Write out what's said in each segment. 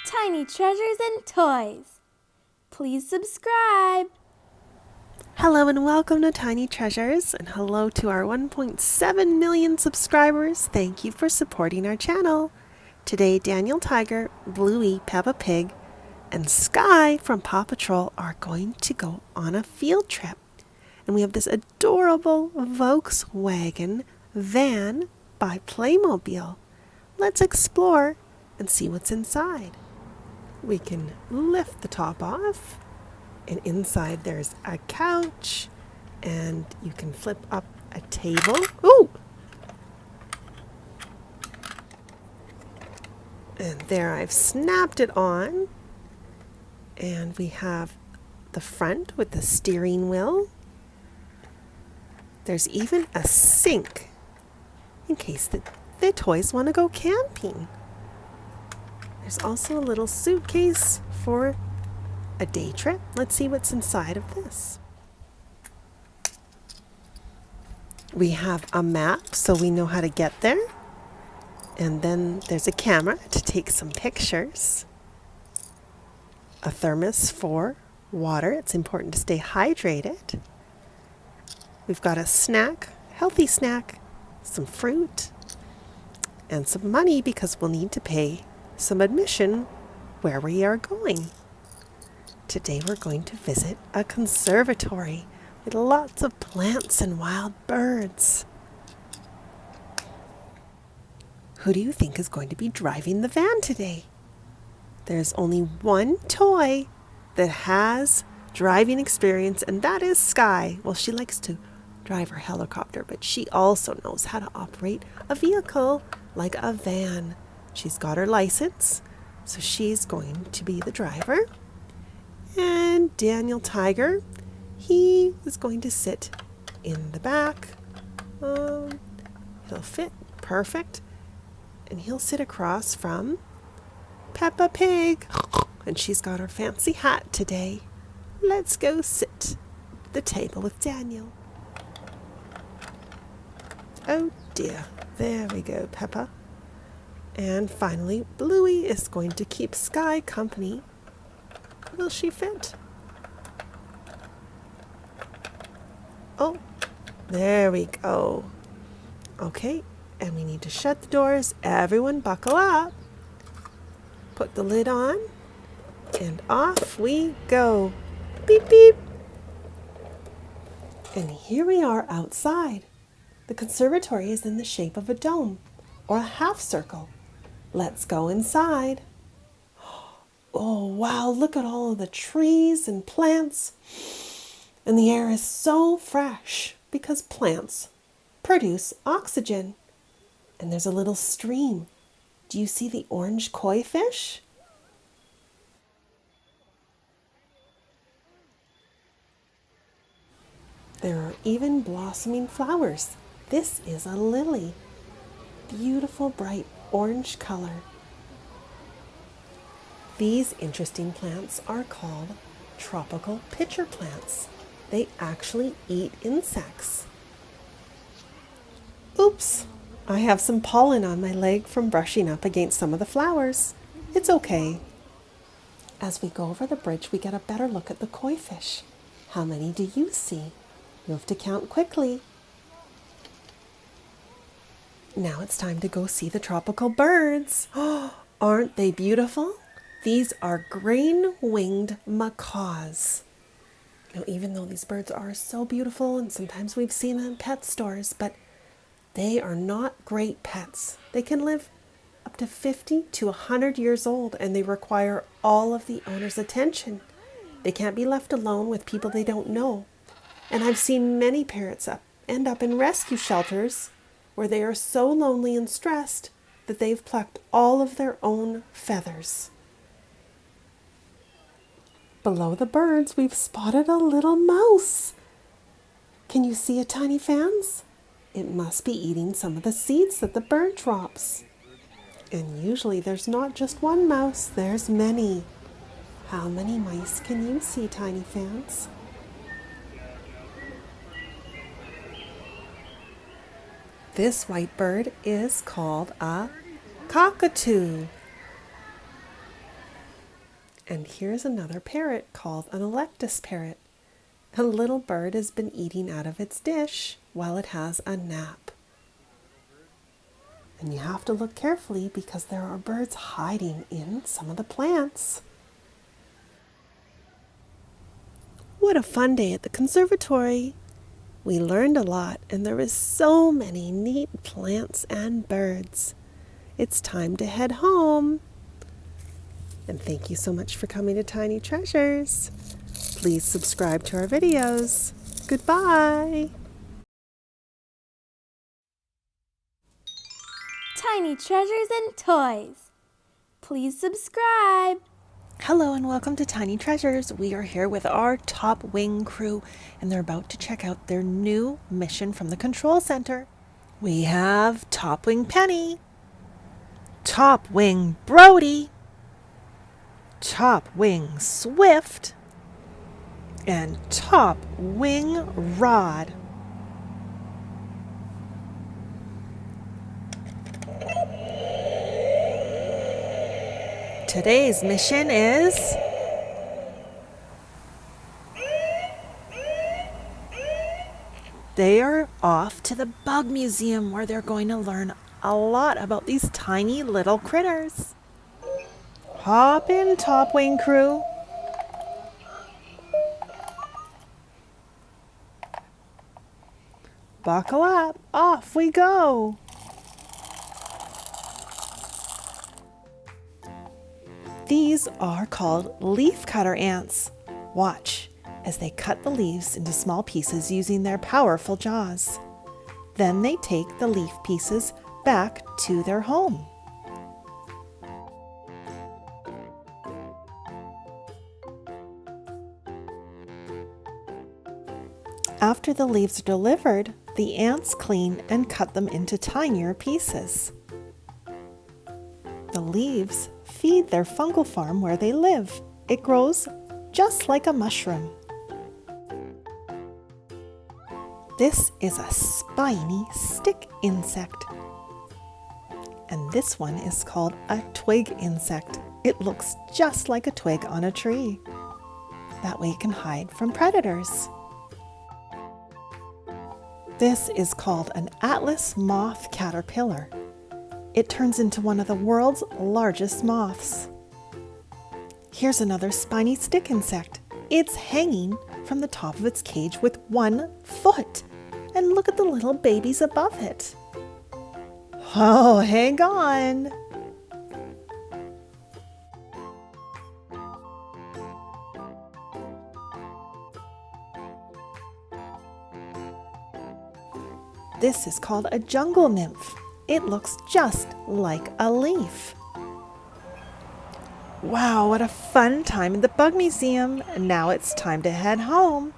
tiny treasures and toys. Please subscribe. Hello and welcome to Tiny Treasures, and hello to our 1.7 million subscribers. Thank you for supporting our channel. Today, Daniel Tiger, Bluey, Peppa Pig, and Sky from Paw Patrol are going to go on a field trip. And we have this adorable Volkswagen van by Playmobil. Let's explore and see what's inside. We can lift the top off, and inside there's a couch, and you can flip up a table. Ooh! And there I've snapped it on. And we have the front with the steering wheel. There's even a sink in case the toys want to go camping. There's also a little suitcase for a day trip. Let's see what's inside of this. We have a map so we know how to get there. And then there's a camera to take some pictures. A thermos for water. It's important to stay hydrated. We've got a snack, healthy snack, some fruit, and some money because we'll need to pay some admission where we are going. Today we're going to visit a conservatory with lots of plants and wild birds. Who do you think is going to be driving the van today? There's only one toy that has driving experience, and that is Sky. Well, she likes to drive her helicopter, but she also knows how to operate a vehicle like a van. She's got her license, so she's going to be the driver. And Daniel Tiger, he is going to sit in the back. He'll fit perfect. And he'll sit across from Peppa Pig. And she's got her fancy hat today. Let's go sit at the table with Daniel. Oh dear. There we go, Peppa. And finally, Bluey is going to keep Sky company. Will she fit? Oh, there we go. Okay, and we need to shut the doors. Everyone buckle up. Put the lid on, and off we go. Beep, beep. And here we are outside. The conservatory is in the shape of a dome or a half circle. Let's go inside. Oh, wow, look at all of the trees and plants. And the air is so fresh because plants produce oxygen. And there's a little stream. Do you see the orange koi fish? There are even blossoming flowers. This is a lily. Beautiful, bright orange color. These interesting plants are called tropical pitcher plants. They actually eat insects. Oops, I have some pollen on my leg from brushing up against some of the flowers. It's okay. As we go over the bridge, we get a better look at the koi fish. How many do you see? You have to count quickly. Now it's time to go see the tropical birds. Oh, aren't they beautiful? These are green-winged macaws. Now, even though these birds are so beautiful, and sometimes we've seen them in pet stores, but they are not great pets. They can live up to 50 to 100 years old, and they require all of the owner's attention. They can't be left alone with people they don't know. And I've seen many parrots end up in rescue shelters where they are so lonely and stressed that they've plucked all of their own feathers. Below the birds, we've spotted a little mouse. Can you see it, tiny fans? It must be eating some of the seeds that the bird drops. And usually there's not just one mouse, there's many. How many mice can you see, tiny fans? This white bird is called a cockatoo. And here's another parrot called an electus parrot. The little bird has been eating out of its dish while it has a nap. And you have to look carefully because there are birds hiding in some of the plants. What a fun day at the conservatory. We learned a lot and there was so many neat plants and birds. It's time to head home. And thank you so much for coming to Tiny Treasures. Please subscribe to our videos. Goodbye. Tiny treasures and toys. Please subscribe. Hello and welcome to Tiny Treasures. We are here with our Top Wing crew and they're about to check out their new mission from the control center. We have Top Wing Penny, Top Wing Brody, Top Wing Swift, and Top Wing Rod. Today's mission is they are off to the Bug Museum where they're going to learn a lot about these tiny little critters. Hop in, Top Wing crew. Buckle up, off we go. These are called leaf cutter ants. Watch as they cut the leaves into small pieces using their powerful jaws. Then they take the leaf pieces back to their home. After the leaves are delivered, the ants clean and cut them into tinier pieces. The leaves feed their fungal farm where they live. It grows just like a mushroom. This is a spiny stick insect. And this one is called a twig insect. It looks just like a twig on a tree. That way it can hide from predators. This is called an atlas moth caterpillar. It turns into one of the world's largest moths. Here's another spiny stick insect. It's hanging from the top of its cage with 1 foot. And look at the little babies above it. Oh, hang on. This is called a jungle nymph. It looks just like a leaf. Wow, what a fun time in the Bug Museum. And now it's time to head home.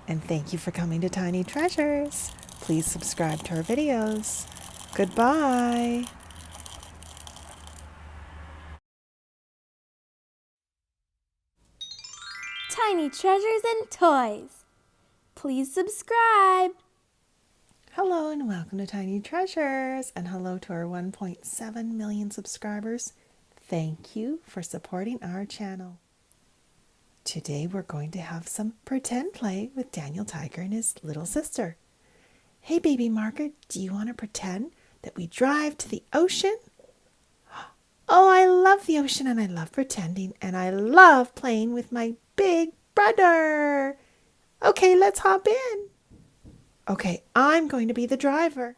And thank you for coming to Tiny Treasures. Please subscribe to our videos. Goodbye. Tiny treasures and toys. Please subscribe. Hello and welcome to Tiny Treasures, and hello to our 1.7 million subscribers. Thank you for supporting our channel. Today we're going to have some pretend play with Daniel Tiger and his little sister. Hey baby Margaret, do you want to pretend that we drive to the ocean? Oh, I love the ocean and I love pretending and I love playing with my big brother. Okay, let's hop in. Okay, I'm going to be the driver.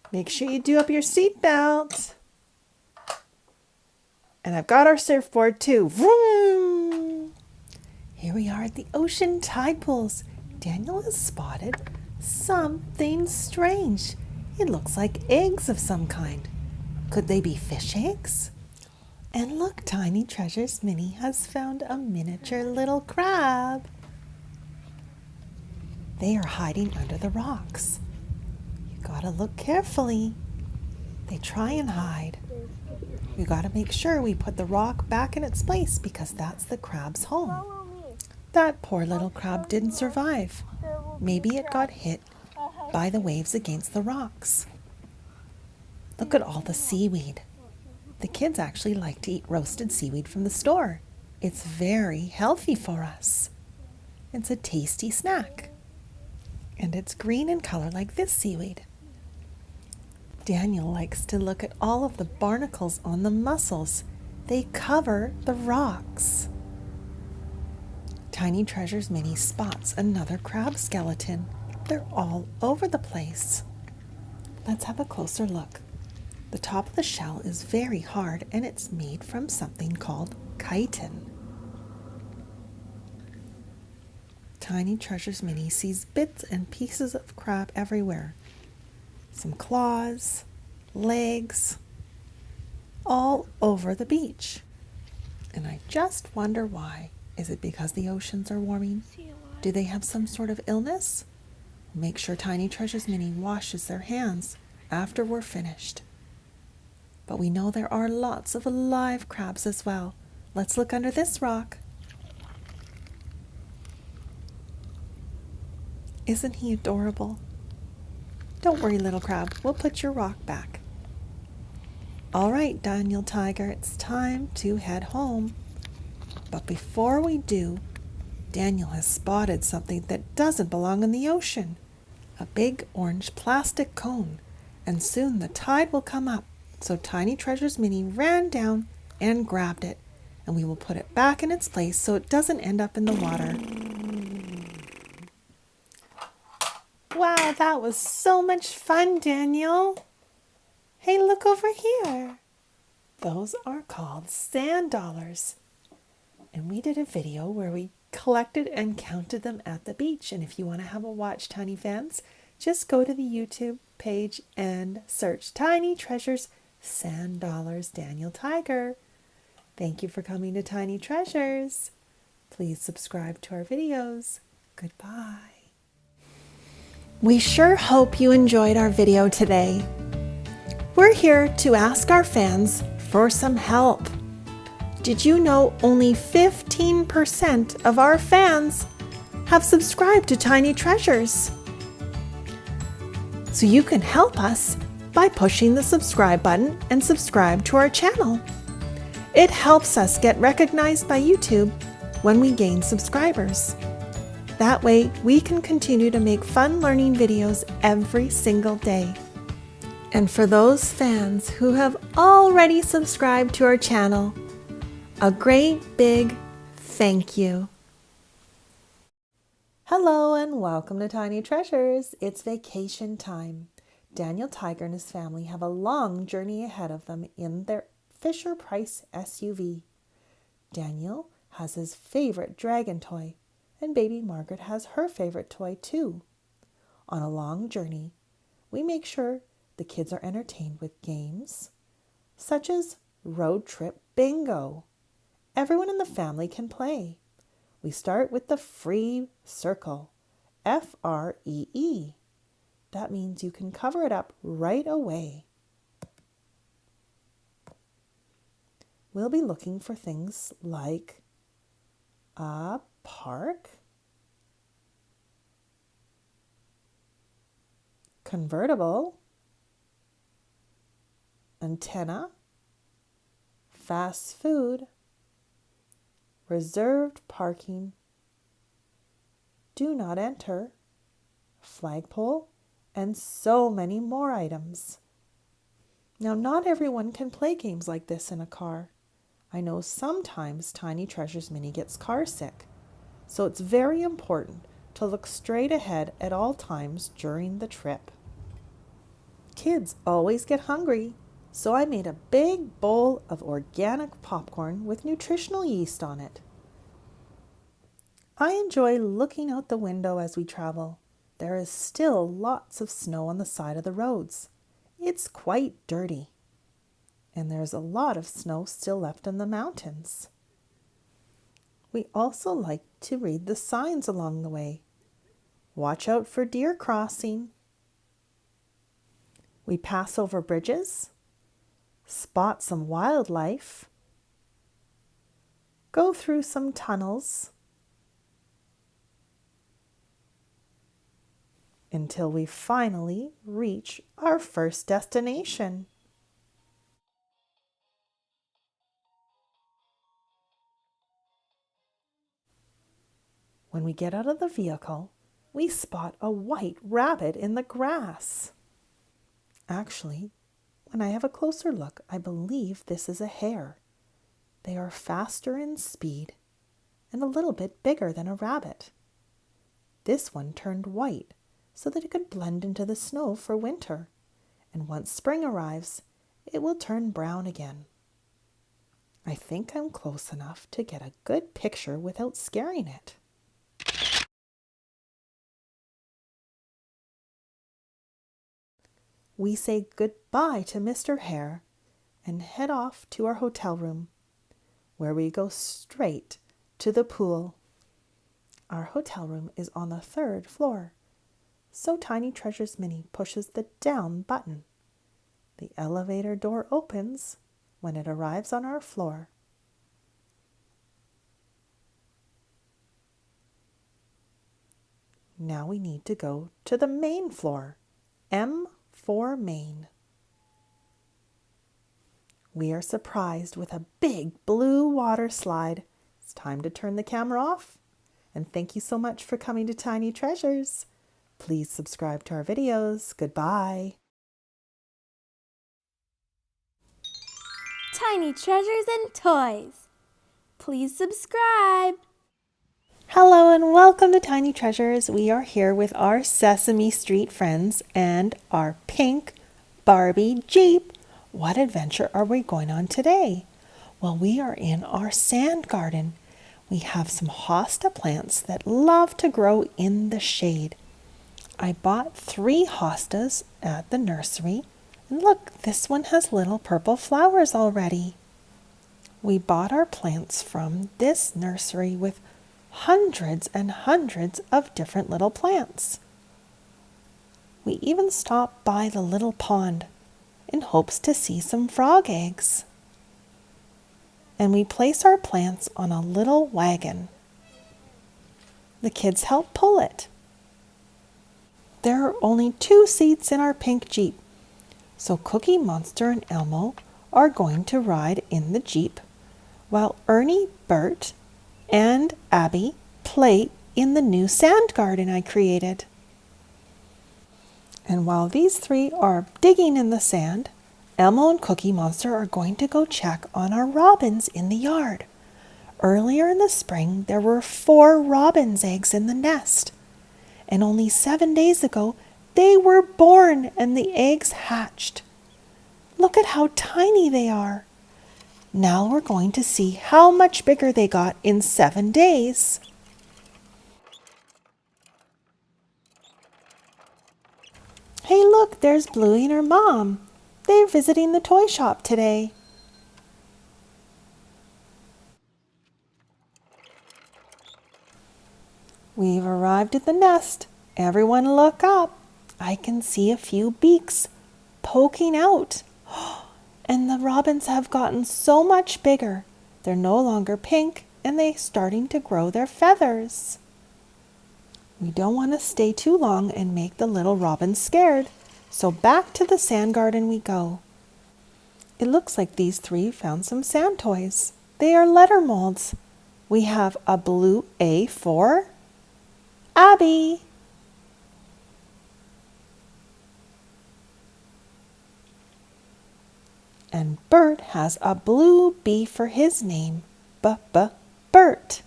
Make sure you do up your seatbelt. And I've got our surfboard too. Vroom! Here we are at the ocean tide pools. Daniel has spotted something strange. It looks like eggs of some kind. Could they be fish eggs? And look, Tiny Treasures, Minnie has found a miniature little crab. They are hiding under the rocks. You gotta look carefully. They try and hide. You gotta make sure we put the rock back in its place because that's the crab's home. That poor little crab didn't survive. Maybe it got hit by the waves against the rocks. Look at all the seaweed. The kids actually like to eat roasted seaweed from the store. It's very healthy for us. It's a tasty snack. And it's green in color like this seaweed. Daniel likes to look at all of the barnacles on the mussels. They cover the rocks. Tiny Treasures Mini spots another crab skeleton. They're all over the place. Let's have a closer look. The top of the shell is very hard and it's made from something called chitin. Tiny Treasures Mini sees bits and pieces of crab everywhere. Some claws, legs, all over the beach. And I just wonder why. Is it because the oceans are warming? Do they have some sort of illness? Make sure Tiny Treasures Mini washes their hands after we're finished. But we know there are lots of live crabs as well. Let's look under this rock. Isn't he adorable? Don't worry, little crab. We'll put your rock back. All right, Daniel Tiger, it's time to head home. But before we do, Daniel has spotted something that doesn't belong in the ocean. A big orange plastic cone. And soon the tide will come up. So Tiny Treasures Mini ran down and grabbed it. And we will put it back in its place so it doesn't end up in the water. Wow, that was so much fun, Daniel. Hey, look over here. Those are called sand dollars. And we did a video where we collected and counted them at the beach. And if you want to have a watch, Tiny fans, just go to the YouTube page and search Tiny Treasures Sand Dollars Daniel Tiger. Thank you for coming to Tiny Treasures. Please subscribe to our videos. Goodbye. We sure hope you enjoyed our video today. We're here to ask our fans for some help. Did you know only 15% of our fans have subscribed to Tiny Treasures? So you can help us by pushing the subscribe button and subscribe to our channel. It helps us get recognized by YouTube when we gain subscribers. That way we can continue to make fun learning videos every single day. And for those fans who have already subscribed to our channel, a great big thank you. Hello and welcome to Tiny Treasures. It's vacation time. Daniel Tiger and his family have a long journey ahead of them in their Fisher-Price SUV. Daniel has his favorite dragon toy, and baby Margaret has her favorite toy too. On a long journey, we make sure the kids are entertained with games such as Road Trip Bingo. Everyone in the family can play. We start with the free circle, F-R-E-E. That means you can cover it up right away. We'll be looking for things like a park, convertible, antenna, fast food, reserved parking, do not enter, flagpole, and so many more items. Now, not everyone can play games like this in a car. I know sometimes Tiny Treasures Mini gets car sick, so it's very important to look straight ahead at all times during the trip. Kids always get hungry, so I made a big bowl of organic popcorn with nutritional yeast on it. I enjoy looking out the window as we travel. There is still lots of snow on the side of the roads. It's quite dirty. And there's a lot of snow still left in the mountains. We also like to read the signs along the way. Watch out for deer crossing. We pass over bridges, spot some wildlife, go through some tunnels, until we finally reach our first destination. When we get out of the vehicle, we spot a white rabbit in the grass. Actually, when I have a closer look, I believe this is a hare. They are faster in speed and a little bit bigger than a rabbit. This one turned white so that it could blend into the snow for winter, and once spring arrives, it will turn brown again. I think I'm close enough to get a good picture without scaring it. We say goodbye to Mr. Hare and head off to our hotel room, where we go straight to the pool. Our hotel room is on the 3rd floor, so Tiny Treasures Mini pushes the down button. The elevator door opens when it arrives on our floor. Now we need to go to the main floor, M4 Main. We are surprised with a big blue water slide. It's time to turn the camera off. And thank you so much for coming to Tiny Treasures. Please subscribe to our videos. Goodbye. Tiny treasures and toys. Please subscribe. Hello and welcome to Tiny Treasures. We are here with our Sesame Street friends and our pink Barbie Jeep. What adventure are we going on today? Well, we are in our sand garden. We have some hosta plants that love to grow in the shade. I bought 3 hostas at the nursery. And look, this one has little purple flowers already. We bought our plants from this nursery with hundreds and hundreds of different little plants. We even stopped by the little pond in hopes to see some frog eggs. And we place our plants on a little wagon. The kids help pull it. There are only 2 seats in our pink Jeep, so Cookie Monster and Elmo are going to ride in the Jeep, while Ernie, Bert, and Abby play in the new sand garden I created. And while these 3 are digging in the sand, Elmo and Cookie Monster are going to go check on our robins in the yard. Earlier in the spring, there were 4 robins' eggs in the nest. And only 7 days ago, they were born and the eggs hatched. Look at how tiny they are. Now we're going to see how much bigger they got in 7 days. Hey, look, there's Bluey and her mom. They're visiting the toy shop today. We've arrived at the nest. Everyone look up. I can see a few beaks poking out. And the robins have gotten so much bigger. They're no longer pink and they're starting to grow their feathers. We don't want to stay too long and make the little robins scared. So back to the sand garden we go. It looks like these 3 found some sand toys. They are letter molds. We have a blue A for Abby. And Bert has a blue B for his name, Bert.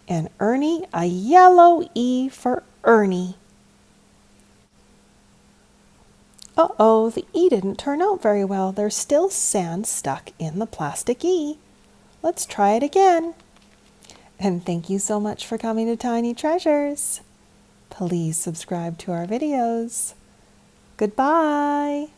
And Ernie a yellow E for Ernie. Uh-oh, the E didn't turn out very well. There's still sand stuck in the plastic E. Let's try it again. And thank you so much for coming to Tiny Treasures. Please subscribe to our videos. Goodbye.